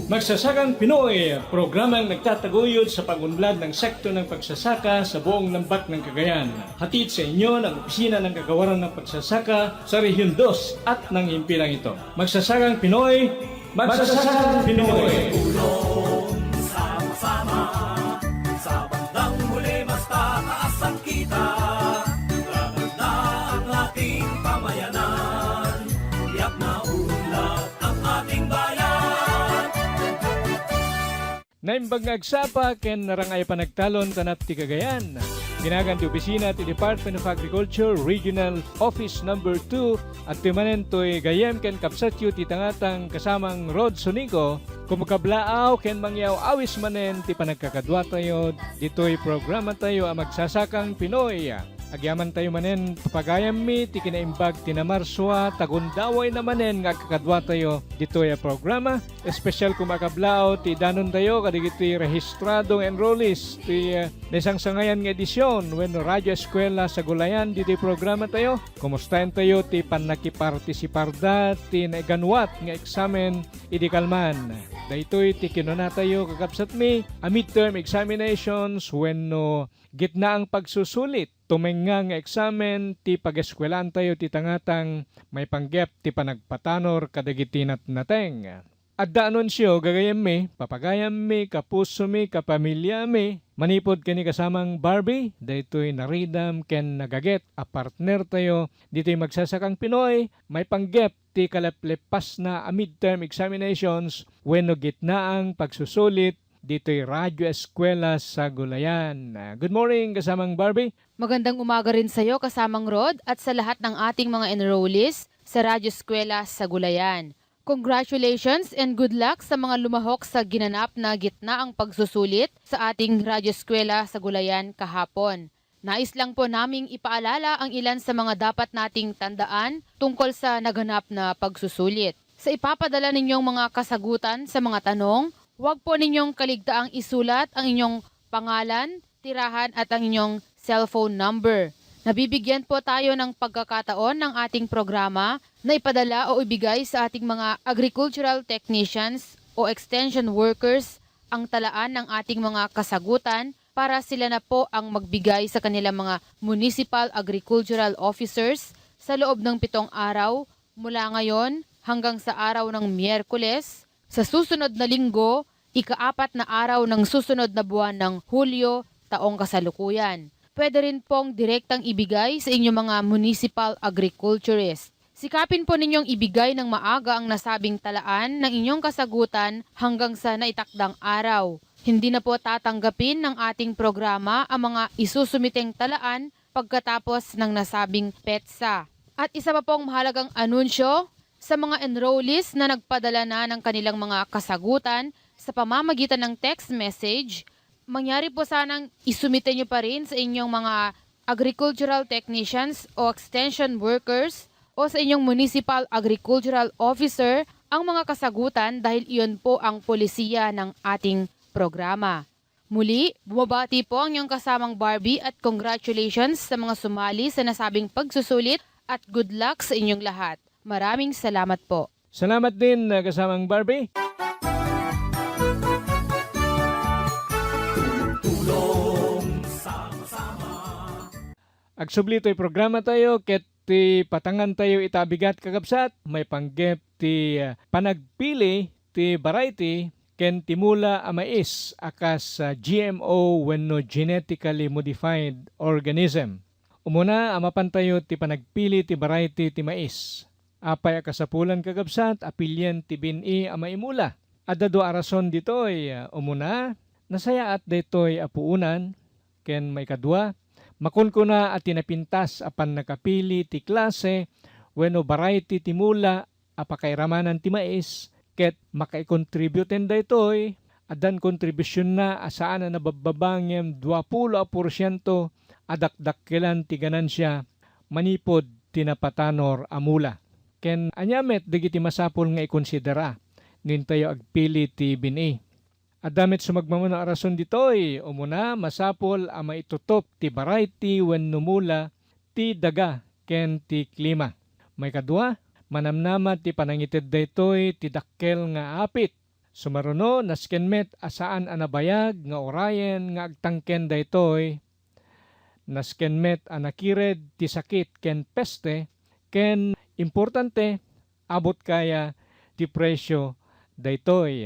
Magsasakang Pinoy, programang nagtataguyod sa pagunlad ng sekto ng pagsasaka sa buong lambak ng Cagayan. Hatid sa inyo ng Opisina ng Kagawaran ng Pagsasaka sa Rehiyon 2 at ng himpilang ito. Magsasakang Pinoy, Magsasakang Pinoy! Tulong sama-sama sa bandang huli mas tataas ang kita. Gaganda ang ating pamayanan, tiyak na unlad ang ating bayan. Naimbag agsapa ken narangay panagtalon tanap ti Cagayan. Ginagan ti opisina ti Department of Agriculture Regional Office Number 2 at ti manen to'y gayem ken kapsatyo ti tangatang kasamang Rod Sonico kumakablaaw ken mangyaw awis manen ti panagkakadwa tayo dito'y programa tayo ang Magsasakang Pinoy. Agyaman tayo manen papagayam mi ti kinaimbag ti namarswa tagundaway na manen nga kakadwa tayo dito'y programa. Espesyal kumakablao ti danon tayo kadigiti rehistradong enrollees ti nesang sangayan nga edisyon when Radyo Eskwela sa Gulayan dito'y programa tayo. Kumustahin tayo ti panakipartisiparda ti naiganwat nga eksamen idikalman. Daytoy ti kinuna tayo kakapsat mi a midterm examinations when gitna ang pagsusulit. Tumenga nga eksamen ti pag-eskwelaan tayo ti tangatang may panggep ti panagpatanor kadagiti nateng. Adda anunsyo gagayam mi, papagayam mi, kapuso mi, kapamilya mi, manipod kani kasamang Barbie, daytoy naridam ken nagaget a partner tayo dito'y Magsasakang Pinoy, may panggep ti kaleplepas na a midterm examinations wenno gitnaang pagsusulit dito'y Radyo Eskwela sa Gulayan. Good morning kasamang Barbie. Magandang umaga rin sa iyo kasamang Rod at sa lahat ng ating mga enrollees sa Radyo Eskwela sa Gulayan. Congratulations and good luck sa mga lumahok sa ginanap na gitnaang pagsusulit sa ating Radyo Eskwela sa Gulayan kahapon. Nais lang po naming ipaalala ang ilan sa mga dapat nating tandaan tungkol sa naganap na pagsusulit. Sa ipapadala ninyong mga kasagutan sa mga tanong, huwag po ninyong kaligtaang isulat ang inyong pangalan, tirahan at ang inyong cellphone number. Nabibigyan po tayo ng pagkakataon ng ating programa na ipadala o ibigay sa ating mga agricultural technicians o extension workers ang talaan ng ating mga kasagutan para sila na po ang magbigay sa kanilang mga municipal agricultural officers sa loob ng 7 araw mula ngayon hanggang sa araw ng Miyerkules, sa susunod na linggo, ika-4 na araw ng susunod na buwan ng Hulyo, taong kasalukuyan. Pwede rin pong direktang ibigay sa inyong mga municipal agriculturist. Sikapin po ninyong ibigay ng maaga ang nasabing talaan ng inyong kasagutan hanggang sa naitakdang araw. Hindi na po tatanggapin ng ating programa ang mga isusumiteng talaan pagkatapos ng nasabing petsa. At isa pa pong mahalagang anunsyo sa mga enrollees na nagpadala na ng kanilang mga kasagutan sa pamamagitan ng text message, mangyari po sanang isumite nyo pa rin sa inyong mga agricultural technicians o extension workers o sa inyong municipal agricultural officer ang mga kasagutan dahil iyon po ang polisiya ng ating programa. Muli, bumabati po ang inyong kasamang Barbie at congratulations sa mga sumali sa nasabing pagsusulit at good luck sa inyong lahat. Maraming salamat po. Salamat din kasamang Barbie. Agsubli to'y programa tayo, ket ti patangan tayo itabigat kakabsat, may panggep ti panagpili ti variety, ken timula a mais akas GMO wenno genetically modified organism. Umuna, amapan tayo ti panagpili ti variety ti mais. Apay akasapulan kakabsat, apilyen ti bini a maimula. Adda do arason ditoy, umuna, nasaya at ditoy apuunan, ken may kadwa, makunkuna at tinapintas apan nakapili ti klase wenno variety ti mula apakairamanan ti mais ket makaikontributen daytoy adan kontribusyon na asaan na nabababangem 20% adakdakkelan ti ganansya manipod tinapatanor amula. Ken anyamet dagiti masapol nga ikonsidera nintayo agpili ti bini. Adamit sumagmamo ng arason ditoy, umuna masapol a maitutop ti variety wenno mula ti daga ken ti klima. May kadua, manamnama ti panangited daytoy ti dakkel nga apit Sumaruno naskenmet asaan anabayag nga orayen nga agtangken daytoy, naskenmet anakired ti sakit ken peste, ken importante abot kaya ti presyo daytoy.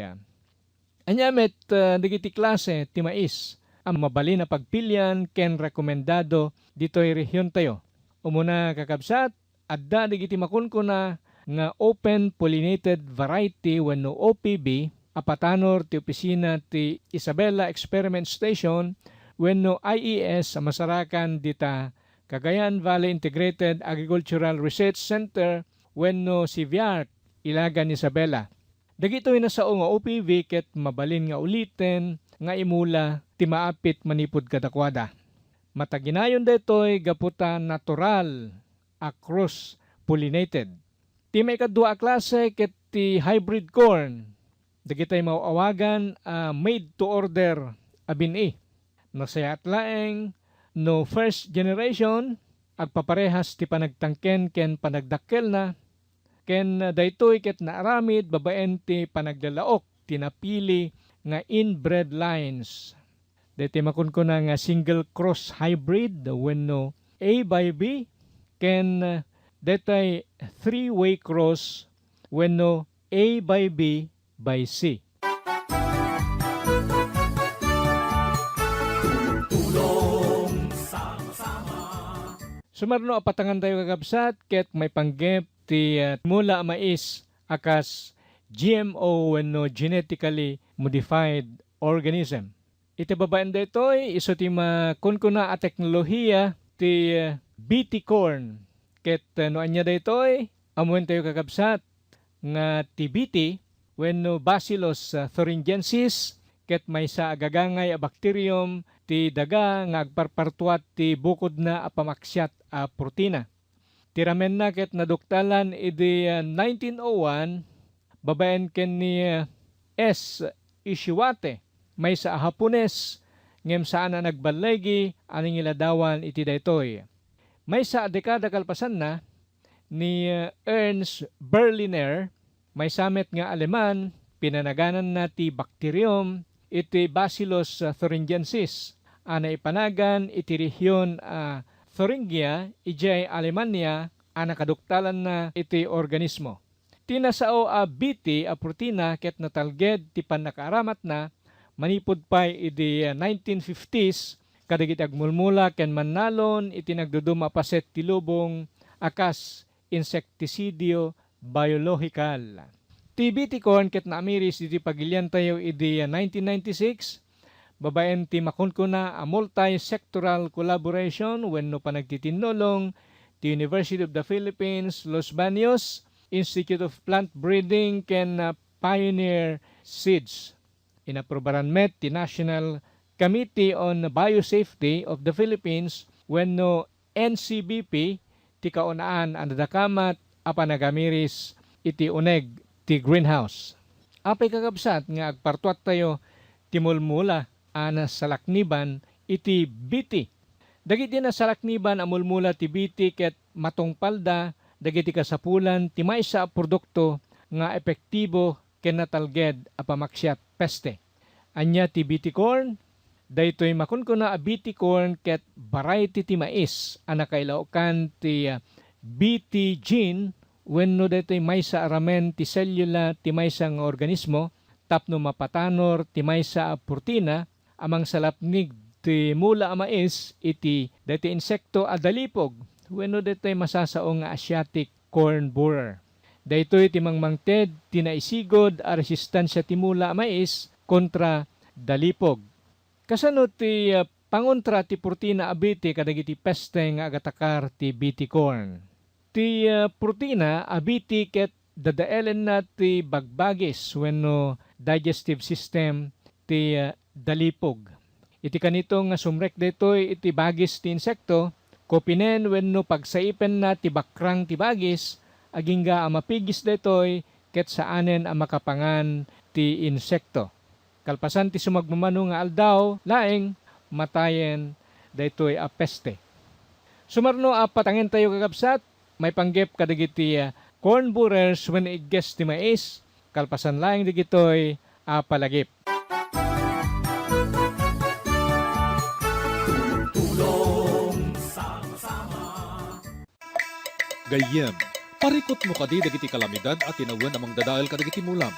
Anyamet digiti klase ti mais ang mabali na pagpilyan ken rekomendado ditoy rehiyon tayo. Umuna kakabsat, adda digiti makunkuna nga open pollinated variety wenno OPV apatanor ti opisina ti Isabela Experiment Station wenno IES sa masarakan dita Cagayan Valley Integrated Agricultural Research Center wenno CVARC Ilagan Isabela. Dagitoy na sao nga OPV ket mabalin nga uliten nga imula ti maapit manipod kadakwada. Mataginayon daytoy gaputa natural a cross pollinated. Ti may kadua klase ket ti hybrid corn. Dagitoy mauawagan made to order abini. Nasayat laeng no first generation agpaparehas ti panagtangken ken panagdakkel na ken daytoy ket naaramid babaen ti panagdalaok ti napili nga inbred lines. Daytoy makunkuna nga single cross hybrid wenno A by B ken daytoy three-way cross wenno A by B by C. Tulong sama-sama. Sumarno apatangan tayo kakabsat ket may panggep ti mula mais akas GMO wenno genetically modified organism. Iti babaen daytoy iso ti makunkuna a teknolohiya ti BT corn ket no anya daytoy amuan tayo kakabsat nga ti BT wenno Bacillus thuringiensis ket maysa agagangay a bacterium ti daga nga agparpartuat ti bukod na a pamaksyat a protina. Tiramen na ket naduktalan idi 1901 babaen ken ni S. Ishiwate maysa a Hapones ngem saan na nagbalegi aning iladawan iti daytoy. Maysa a dekada kalpasan na ni Ernst Berliner may samet nga Aleman pinanaganan na ti bacterium iti Bacillus thuringiensis ana ipanagan iti rehiyon Thuringia ijay Alemanya ana kaduktalan na iti organismo. Tinasao a BT a protina ket natalged ti panakaaramat na manipod pay iti 1950s kadagiti agmulmula ken mannalon iti nagduduma paset ti lubong akas insektisidio biological. Ti BT corn ket naamiris iti pagilian tayo iti 1996 babaen ti makunkuna a multi-sectoral collaboration wenno panagtitinulong ti University of the Philippines, Los Baños, Institute of Plant Breeding ken Pioneer Seeds. Inaprobaran met ti National Committee on Biosafety of the Philippines wenno NCBP ti kaunaan ang nadakamat a panagamiris iti uneg ti greenhouse. Apay kakabsat nga agpartuat tayo ti mulmula ana salakniban iti BT. Dagiti na salakniban a mulmula ti BT ket matungpalda dagiti kasapulan ti maysa a produkto nga epektibo ken natalged a pamaksyat peste. Anya ti BT corn, daytoy makunkuna a BT corn ket variety ti mais ana kailaukan ti BT gene wenno daytoy maysa aramen ti selula ti maysa nga organismo tapno mapatanor ti maysa a protina amang salapnig ti mula a mais iti daytoy insekto a dalipog wenno daytoy masasao nga Asiatic corn borer. Daytoy ti mangmangted ti naisigod a resistansya ti mula a mais kontra dalipog. Kasano ti pangontra ti protina a BT kadagiti peste nga agatakar ti BT corn. Ti protina a BT ket dadaelen na ti bagbagis wenno digestive system ti dalipog. Iti kanitong sumrek daytoy iti bagis ti insekto kopinen wenno pagsaipen na ti bakrang ti bagis agingga a mapigis daytoy ket saanen a makapangan ti insekto. Kalpasan ti sumagmamano nga aldaw laeng matayen daytoy a peste. Sumarno a patangin tayo kakabsat may panggep kadagiti corn borers when igges ti mais kalpasan laeng digitoy Palagip. Tulong sama-sama. Gayem, parikot mo kadi dagiti kalamidad at tinawan amang dadael kadagiti mulam.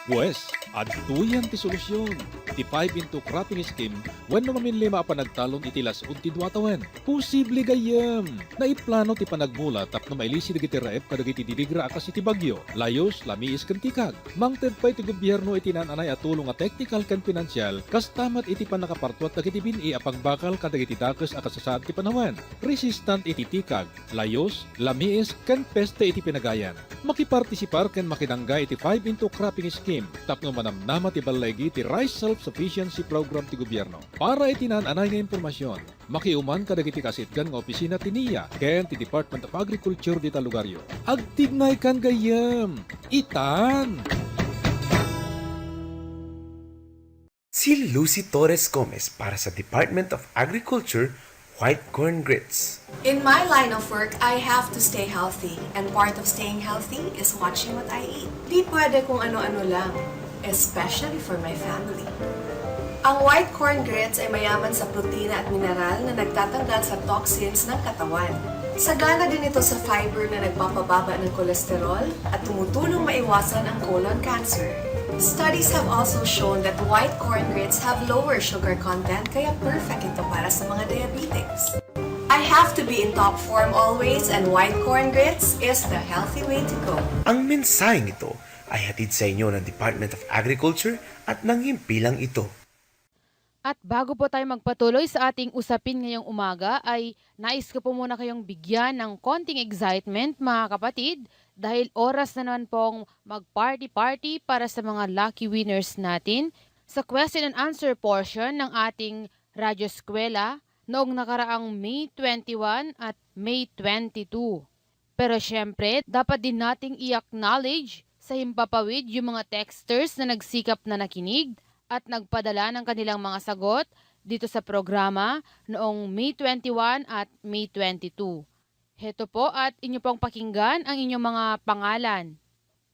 Pues, adtuyan ti solusyon. Ti 5 into cropping scheme, when mamaminlima panagtalon itilas unti duwatawan. Posible gayem. Naiplano ti panagmula tapno mailisi dagiti raep kadagiti didigra akas iti bagyo. Layos, lamiis ken tikag. Mangted pa iti gobyerno iti nananay at tulong a technical ken pinansyal, kas tamat iti panakapartuat dagiti bini apang bakal kadagiti dakes akas sasaad ti panawan. Resistant iti tikag, layos, lamiis ken peste iti pinagayan. Makipartisipar ken makinangga iti 5 into cropping scheme tapno manamnama ti balaygi ti Rice Self-Sufficiency Program ti gobyerno. Para itinananay nga impormasyon, makiuman kadagiti kasitgan nga opisina ti NIA ken ti Department of Agriculture dita lugaryo. Agtignay kan gayam! Itan! Si Lucy Torres Gomez para sa Department of Agriculture, White Corn Grits. In my line of work, I have to stay healthy. And part of staying healthy is watching what I eat. Di pwede kung ano-ano lang, especially for my family. Ang white corn grits ay mayaman sa protina at mineral na nagtatanggal sa toxins ng katawan. Sagana din ito sa fiber na nagpapababa ng kolesterol at tumutulong maiwasan ang colon cancer. Studies have also shown that white corn grits have lower sugar content kaya perfect ito para sa mga diabetics. I have to be in top form always and white corn grits is the healthy way to go. Ang mensaheng ito ay hatid sa inyo ng Department of Agriculture at ng himpilang ito. At bago po tayo magpatuloy sa ating usapin ngayong umaga ay nais ko po muna kayong bigyan ng konting excitement mga kapatid dahil oras na naman pong mag-party-party para sa mga lucky winners natin sa question and answer portion ng ating Radyo Eskwela noong nakaraang May 21 at May 22. Pero syempre, dapat din nating i-acknowledge sa himpapawid yung mga texters na nagsikap na nakinig at nagpadala ng kanilang mga sagot dito sa programa noong May 21 at May 22. Heto po at inyo pong pakinggan ang inyong mga pangalan.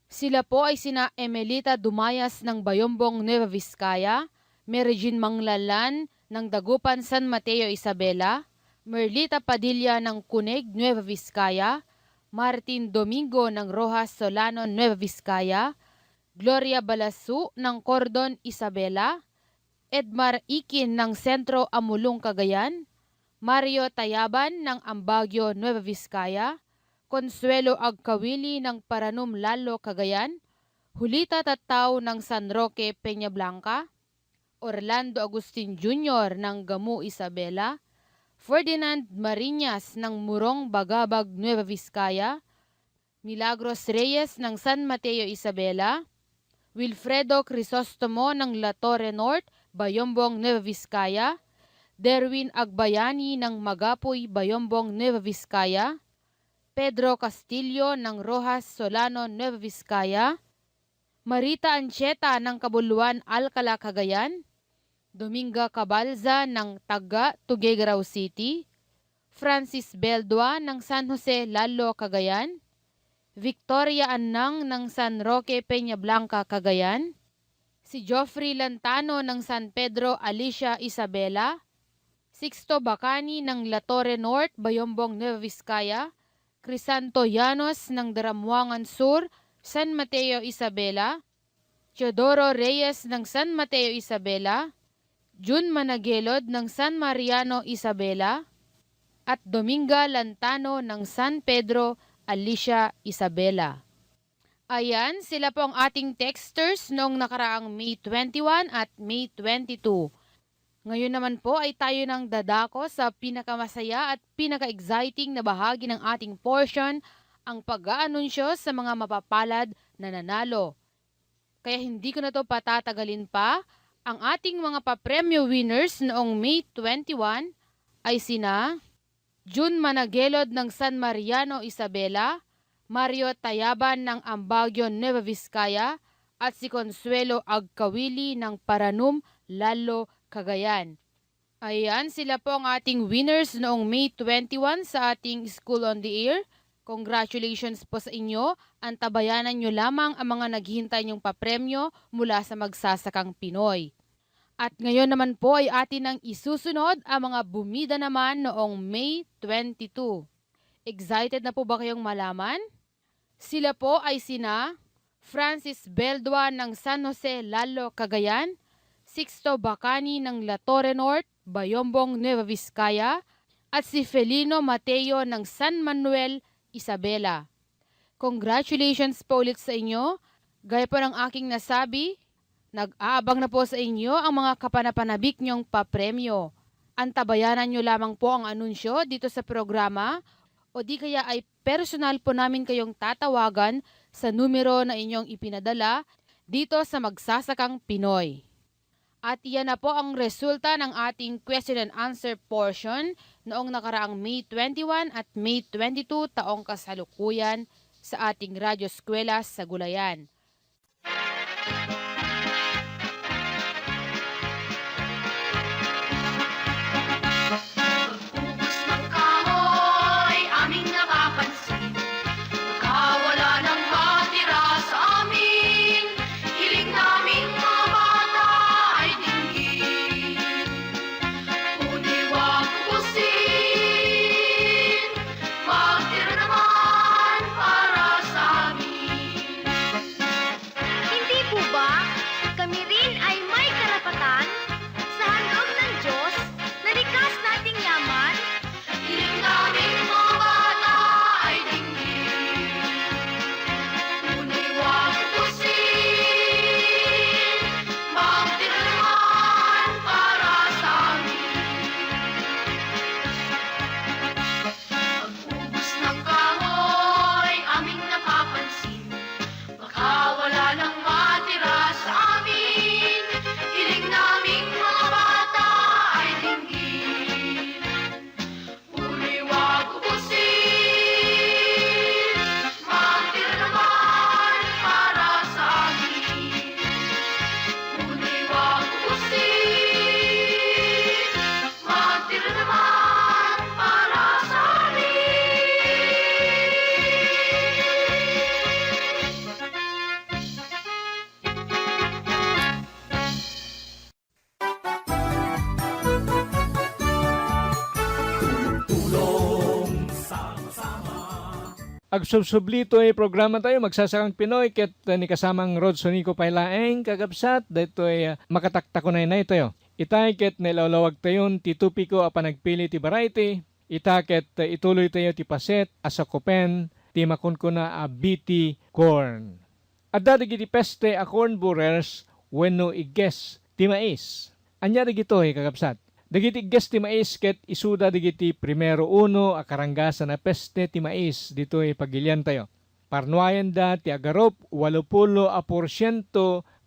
Sila po ay sina Emelita Dumayas ng Bayombong, Nueva Vizcaya, Mary Jean Manglalan ng Dagupan, San Mateo, Isabela, Merlita Padilla ng Cuneg, Nueva Vizcaya, Martin Domingo ng Rojas Solano, Nueva Vizcaya, Gloria Balasu ng Cordon, Isabela, Edmar Ikin ng Sentro Amulong, Cagayan, Mario Tayaban ng Ambagyo, Nueva Vizcaya, Consuelo Agkawili ng Paranum, Lalo, Cagayan, Julita Tataw ng San Roque, Peña Blanca, Orlando Agustin Jr. ng Gamu, Isabela, Ferdinand Mariñas ng Murong, Bagabag, Nueva Vizcaya, Milagros Reyes ng San Mateo, Isabela, Wilfredo Crisostomo ng La Torre North, Bayombong, Nueva Vizcaya, Derwin Agbayani ng Magapoy, Bayombong, Nueva Vizcaya, Pedro Castillo ng Rojas Solano, Nueva Vizcaya, Marita Ancheta ng Kabuluan, Alcala, Cagayan, Dominga Cabalza ng Taga, Tuguegarao City, Francis Beldua ng San Jose, Lalo, Cagayan, Victoria Annang ng San Roque, Peña Blanca, Cagayan, si Geoffrey Lantano ng San Pedro, Alicia, Isabela, Sixto Bacani ng La Torre North, Bayombong, Nueva Vizcaya, Crisanto Llanos ng Daramuangan Sur, San Mateo, Isabela, Teodoro Reyes ng San Mateo, Isabela, Jun Managelod ng San Mariano, Isabela, at Dominga Lantano ng San Pedro, Alicia, Isabela. Ayan, sila po ang ating texters noong nakaraang May 21 at May 22. Ngayon naman po ay tayo nang dadako sa pinakamasaya at pinaka-exciting na bahagi ng ating portion, ang pag-aanunsyo sa mga mapapalad na nanalo. Kaya hindi ko na to patatagalin pa, ang ating mga papremyo winners noong May 21 ay sina Jun Managelod ng San Mariano, Isabela, Mario Tayaban ng Ambagyo, Nueva Vizcaya, at si Consuelo Agkawili ng Paranum, Lalo, Cagayan. Ayan, sila po ang ating winners noong May 21 sa ating School on the Air. Congratulations po sa inyo, antabayanan nyo lamang ang mga naghihintay nyong papremyo mula sa Magsasakang Pinoy. At ngayon naman po ay atin nang isusunod ang mga bumida naman noong May 22. Excited na po ba kayong malaman? Sila po ay sina Francis Beldua ng San Jose, Lalo, Cagayan, Sixto Bacani ng La Torre Norte, Bayombong, Nueva Vizcaya, at si Felino Mateo ng San Manuel, Isabela. Congratulations po ulit sa inyo. Gaya po ng aking nasabi, nag-aabang na po sa inyo ang mga kapanapanabik niyong papremyo. Antabayanan niyo lamang po ang anunsyo dito sa programa o di kaya ay personal po namin kayong tatawagan sa numero na inyong ipinadala dito sa Magsasakang Pinoy. At iyan na po ang resulta ng ating question and answer portion noong nakaraang May 21 at May 22 taong kasalukuyan sa ating Radyo Eskwela sa Gulayan. Ubus ng kahoy, aming napapansin. Nakawala ng matira sa amin. Hiling naming mga bata ay dinggin. Ngunit wag ubusin. Magtira naman para sa amin. Hindi po ba kami rin ay may karapatan sa handog ng Diyos na likas nating yaman? Hiling naming mga bata ay dinggin. Ngunit wag ubusin. Magtira naman para sa amin. Pag-ubos ng kahoy, aming napapansin. Baka wala nang matira sa amin. Hiling naming mga bata ay dinggin. Uli wag ubusin. Magtira naman para sa amin. Uli wag ubusin. Magtira naman para sa Agsubsublito ay programa tayo, Magsasakang Pinoy, ket ni kasamang Rod Sonico Pailaeng, kagabsat, dito ay makataktakunay na ito. Itay ket nilalawag tayon, ti tupiko a panagpili ti variety, ita ket ituloy tayo ti paset, asakopen, ti makunkuna a BT corn. Adda digiti peste a corn burers, wenno iges ti mais. Anya digito kagabsat. Dagiti igges ti mais ket isuda digiti primero uno a karanggasan na peste ti mais ditoy pagilian tayo. Parnuayan da ti agarop 80%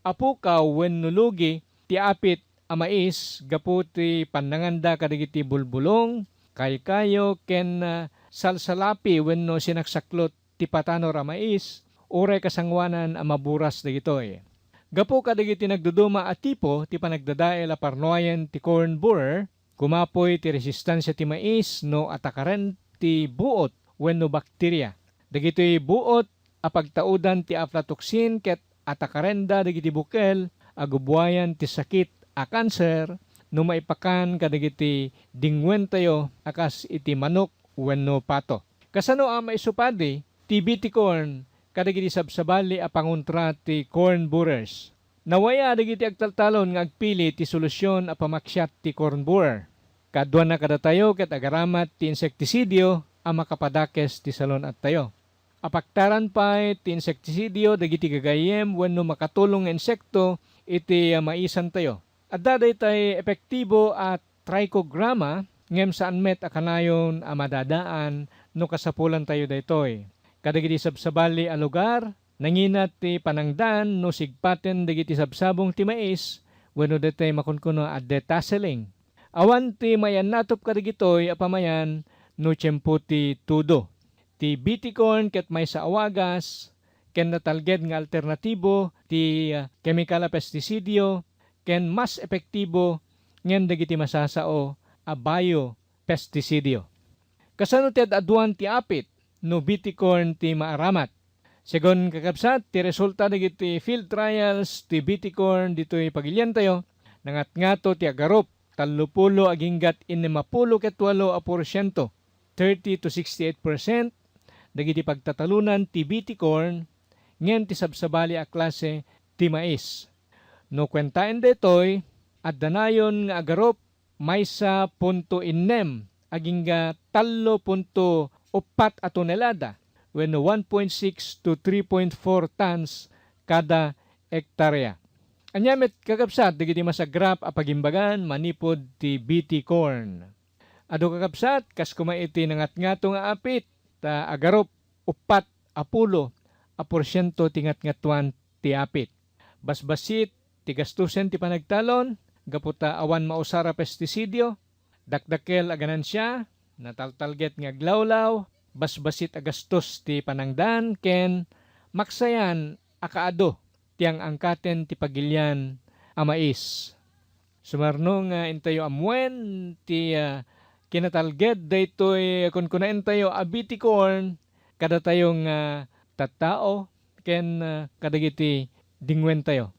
apukaw wenno lugi ti apit a mais gapu ti pannanganda kadagiti bulbulong kaykayo ken salsalapi wenno sinaksaklot ti patanor a mais ure kasangwanan a maburas dagitoy. Gapo kadagiti nagduduma at tipo ti panagdadael a parnoayan ti corn borer, kumapoy ti resistansya ti mais no atakaren ti buot wenno bakterya. Dagitoy buot a pagtaudan ti aflatoxin ket atakarenda dagiti bukel agubuayan ti sakit a kanser no maipakan kadagiti dingwen tayo akas iti manok wenno pato. Kasano a maisupadi ti BT corn kadagiti sabsabali a panguntra ti corn borers. Nawaya dagiti agtaltalon nga agpili ti solusyon a pamaksyat ti corn borer. Kaduan na kadatayo ket agaramat ti insektisidyo a makapadakes ti salon at tayo. Apaktaran pa ti insektisidyo dagiti gagayem wenno makatulong nga insekto iti maisan tayo. Adda daytay epektibo at trichogramma ngem saan met a kanayon a madadaan no kasapulan tayo daytoy. Kadagiti sabsabali a lugar, nanginat ti panangdan no sigpaten dagiti sabsabong ti mais, wenno detay makunkuno a detasseling. Awan ti mayan natop kadagitoy a pamayan no tiyempo ti tudo. Ti BT corn ket may sa awagas, ken natalged nga alternatibo ti chemical a pestisidyo, ken mas epektibo ngem dagiti masasao a biopestisidyo. Kasano ti aduan ti apit, no Biticorn ti maaramat. Segon kakabsat, ti resulta dagiti field trials ti Biticorn dito'y pagilyan tayo, nangat-ngato ti agarop, 30 aginggat 58%, 30 to 68%, dagiti pagtatalunan ti Biticorn, ngem ti sabsabali a klase ti mais. No kwentain detoy, at danayon nga agarop, maysa punto innem, agingga 3.4 a tonelada, wenno 1.6 to 3.4 tons kada ektarya. Anyamet kakabsat, digiti masagrap a pagimbagan manipod ti BT corn. Ado kakabsat, kas kumaiti nangat-ngato nga apit, ta agarop 4 apulo a porsyento tingat-ngatuan ti apit. Basbasit, ti gastusen ti panagtalon, gaputa awan mausara pestisidyo, dakdakel a ganansya, nataltalget nga glawlaw, basbasit a gastos ti panangdan, ken maksayan akaado tiyang angkaten ti pagilyan a mais. Sumarno nga intayo amwen ti kinatalget daytoy kun kunaen tayo a Biticorn kada tayong tattao ken kadagiti dingwen tayo.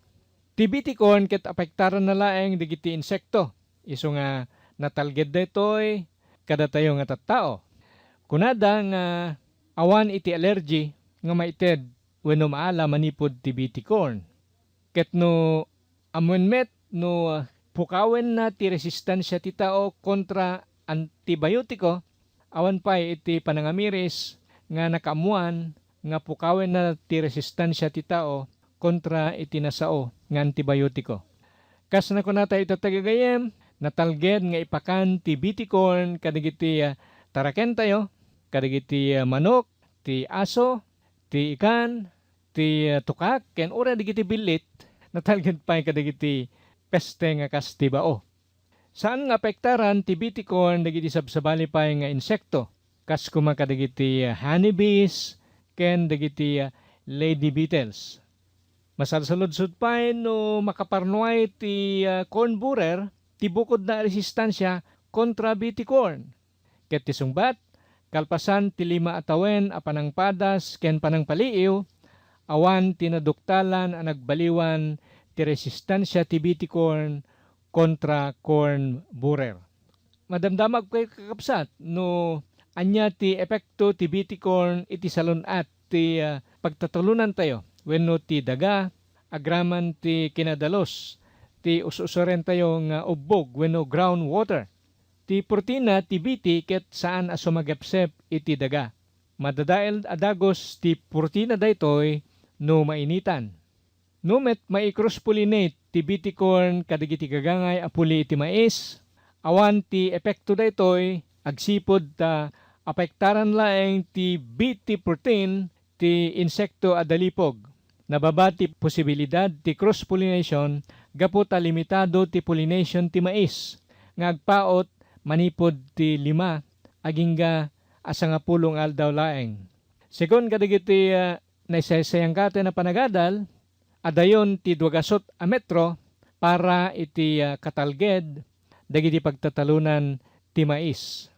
Ti Biticorn ket apektaran na laeng digiti insekto. Isu nga natalget daytoy kada tayo nga tattao. Kunada nga awan iti allergy nga maited wenno maala manipod ti Biticorn. Ket no amwenmet no pukawen na ti resistansya ti tao kontra antibiotiko, awan pa iti panangamiris nga nakaamuan nga pukawen na ti resistansya ti tao kontra iti nasao nga antibiotiko. Kas na kunata ito tagagayem, natalged nga ipakan ti Biticorn kadagiti taraken tayo, kadagiti manok, ti aso, ti ikan, ti tukak, ken ura digiti bilit, natalged pa kadagiti peste nga kas ti bao. Saan nga apektaran ti Biticorn dagiti sabsabali pa nga insekto, kas kuma kadagiti honeybees, ken dagiti lady beetles. Masalsaludsud pa no makaparnuay ti corn borer, ti bukod na resistansya kontra Biticorn. Ket ti sungbat, kalpasan ti 5 atawen a panangpadas ken panangpaliiw, awan tinaduktalan a nagbaliwan ti resistansya ti Biticorn kontra corn borer. Madamdamag kay kakapsat no anya ti epekto ti Biticorn iti salunat ti pagtatulunan tayo wenno ti daga agraman ti kinadalos ti ususuren tayo nga ubbog wenno groundwater. Ti protina ti biti ket saan asumagapsep iti daga. Madadael adagos ti protina daytoy no mainitan. No met mai-cross-pollinate ti Biticorn kadagiti gagangay apuli iti mais, awan ti epekto daytoy agsipod ta apektaran laeng ti BT protein ti insekto adalipog. Nababati posibilidad ti cross-pollination gapu ta limitado ti pollination ti mais nga agpaot manipod ti 5 agingga 10 aldaw laeng. Segon kadagiti naisayang kate na panagadal, adayon ti 2 a metro para iti katalged dagiti pagtatalunan ti mais.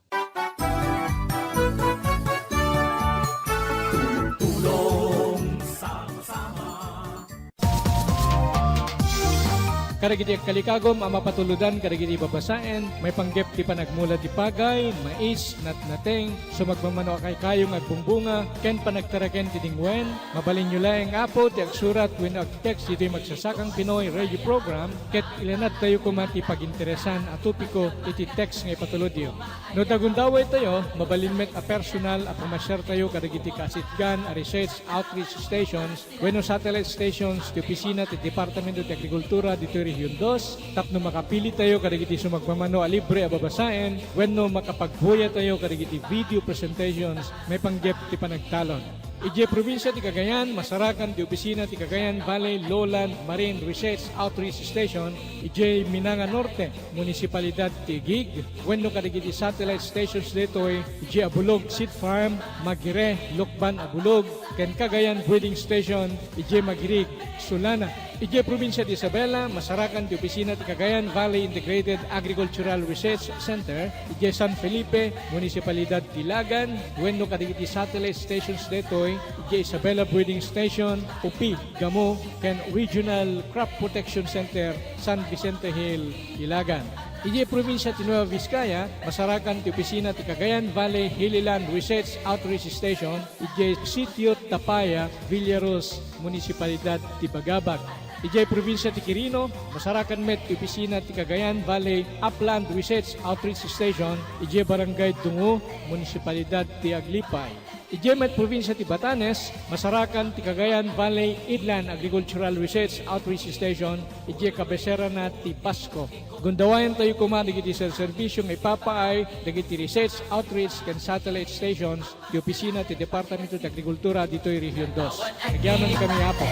Kadagiti kalikagom ang mapatuludan kadagiti babasaen, may panggep ti panagmula ti pagay, mais, natnateng, sumagmamano kay kayong agbumbunga, ken panagtaraken ti dingwen, mabalin nyo laeng apo ti agsurat when agtext iti magsasakang Pinoy radio program, ket ilanat tayo kumati paginteresan at tupiko iti text nga ipatulod yun. No dagundaway tayo, mabalin met a personal a pumasyar tayo kadagiti kasitgan a research outreach stations, wenno satellite stations ti opisina ti Departamento ti Agrikultura dito Region 2, tapno makapili tayo kadagiti sumagmamano a libre a babasaen, wenno makapagbuya tayo kadagiti video presentations may panggep ti panagtalon. Ije probinsya ti Cagayan, masarakan ti opisina ti Cagayan Valley Lowland Marine Research Outreach Station, ije Minanga Norte, Munisipalidad ti Gig, wenno kadagiti satellite stations detoy, ije Abulog Seed Farm, Magire, Lukban Abulog, ken Cagayan Breeding Station, ije Magirig, Sulana. Ije probinsya ti Isabela, masarakan ti opisina ti Cagayan Valley Integrated Agricultural Research Center, ije San Felipe, Munisipalidad ti Lagan, wenno kadagiti satellite stations detoy, ije Isabela Breeding Station, UPI, Gamo, ken Regional Crop Protection Center, San Vicente Hill, Ilagan. Ije probinsya ti Nueva Vizcaya, masarakan ti opisina ti Cagayan Valley Hillyland Research Outreach Station, ije Sitio Tapaya, Villaros, Munisipalidad ti Bagabag. Ije probinsya ti Quirino, masarakan met ti opisina ti Cagayan Valley Upland Research Outreach Station, ije Barangay Tungo, Munisipalidad ti Aglipay. Ije met probinsya ti Batanes, masarakan ti Cagayan Valley Inland Agricultural Research Outreach Station, ije kabesera na ti Pasco. Gundawayan tayo kuma dagiti serbisyong ipapaay dagiti research outreach ken satellite stations ti opisina ti Departamento ti Agrikultura ditoy Region 2. Nagyaman kami apo.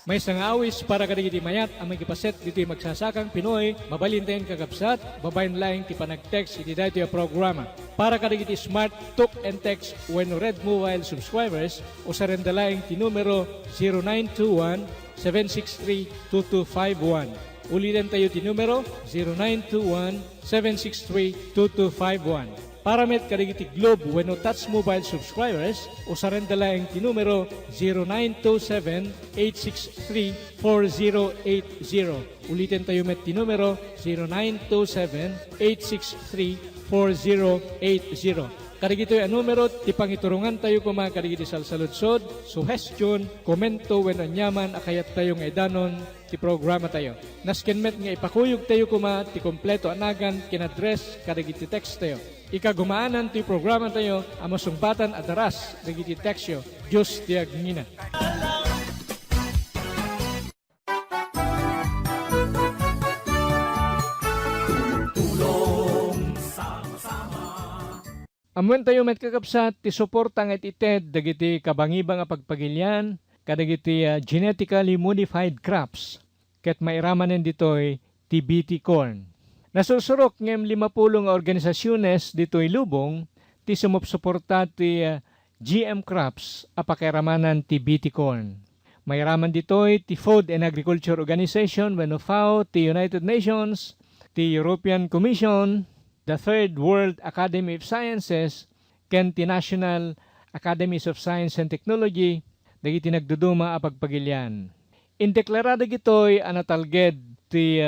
May sangawis para kadagiti mayat ang may kipaset dito magsasakang Pinoy, mabalintayan kagabsat, babayin laing ti panag-text iti dito yung programa. Para kadagiti smart talk and text when red mobile subscribers o sa rendalaing ti numero 0921-763-2251. Ulitin tayo ti numero 0921-763-2251. Para met kadagiti Globe when touch mobile subscribers o sa rendalaing ti numero 0927-863-4080. Ulitin tayo met ti numero 0927-863-4080. Kadagito yung numero, ti pangiturungan tayo kuma kadagiti salsaludsod, suggestion, komento, when anyaman, akayat tayo nga edanon, ti programa tayo. Naskenmet nga ipakuyog tayo kuma, ti kompleto anagan, kinadres, kadagiti text tayo. Ikagumaanan ti programa tayo, amasumbatan at daras, dagiti textyo, Diyos ti agngina. Amuan tayo met kakapsat, ti suporta nga ited, dagiti kabangibang nga pagpagilyan, kadagiti genetically modified crops, ket mairamanen ditoy ti BT corn. Nasusurok ngem 50 nga organisasyones ditoy lubong ti sumupsuporta ti GM crops apakiramanan ti BT corn. Mayraman ditoy ti Food and Agriculture Organization wenno FAO, ti United Nations, ti European Commission, the Third World Academy of Sciences, ken ti National Academies of Science and Technology, dagiti nagduduma a pagpagilyan. Indeklarada gitoy anatalged ti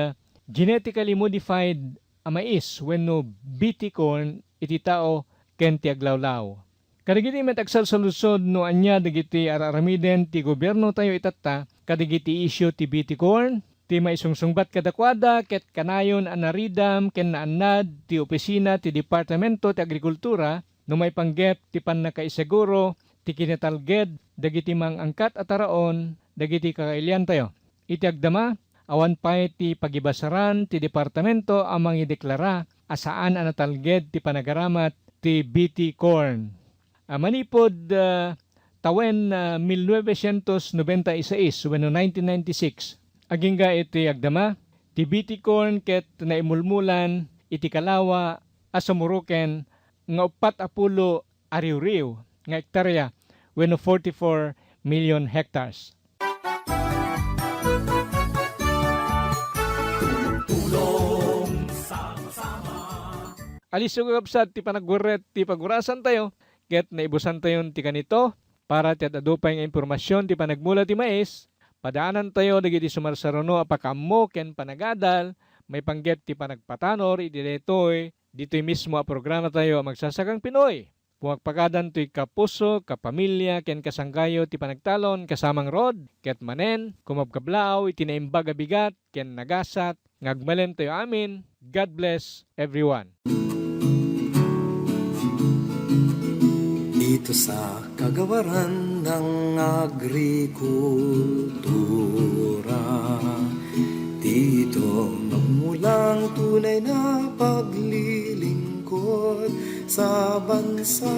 genetically modified mais wenno BT corn iti tao ken ti aglawlaw. Kadagiti met agsalsalusod no anya dagiti araramiden ti gobyerno tayo itatta kadagiti issue ti BT corn, ti maisungsungbat kadakwada ket kanayon anaridam ken naannad ti opisina ti Departamento ti Agrikultura no may panggep ti pannakaiseguro ti kinatalged dagiti mangangkat at taraon dagiti kakailian tayo. Iti agdama awan pay ti pagibasaran ti departamento amang ideklara asaan anatalged ti panagaramat ti BT corn. Manipod tawen 1996 wenno 1996 agingga iti agdama ti BT corn ket naimulmulan iti kalawa asumuruken nga 40 ariw-riw nga hektarya wenno 44 million hectares. Alis yung kapsat, ti panagguret, ti pagurasan tayo, ket naibusan tayo ti kanito, para ti adupay ng impormasyon, ti panagmula ti mais, padaanan tayo, dagiti sumarsarono, apakamo, ken panagadal, may panggep ti panagpatanor, idiletoy, dito'y mismo a programa tayo, magsasakang Pinoy. Pumagpagadan to'y kapuso, kapamilya, ken kasanggayo, ti panagtalon, kasamang rod, ket manen, kumabkablao, itinaimbag bigat, ken nagasat, ngagmalen tayo amin. God bless everyone. Dito sa kagawaran ng agrikultura, dito magmula walang tunay na paglilingkod sa bansa.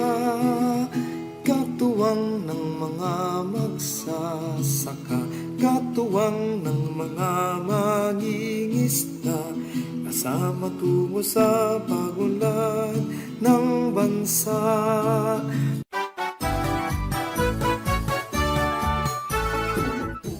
Katuwang ng mga magsasaka, katuwang ng mga mangingisda, kasama tungo sa pagunlad ng bansa.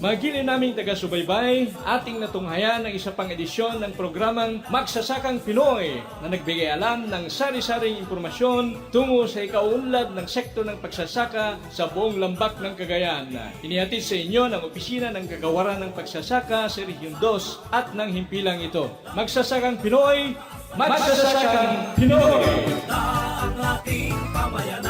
Magili naming taga-subaybay, ating natunghayan ang isa pang edisyon ng programang Magsasakang Pinoy na nagbigay alam ng sari-saring impormasyon tungo sa ikaunlad ng sektor ng pagsasaka sa buong lambak ng Cagayan. Inihatid sa inyo ng Opisina ng Kagawaran ng Pagsasaka sa Region 2 at ng himpilang ito. Magsasakang Pinoy, Magsasakang Pinoy! ang ating pamayanan.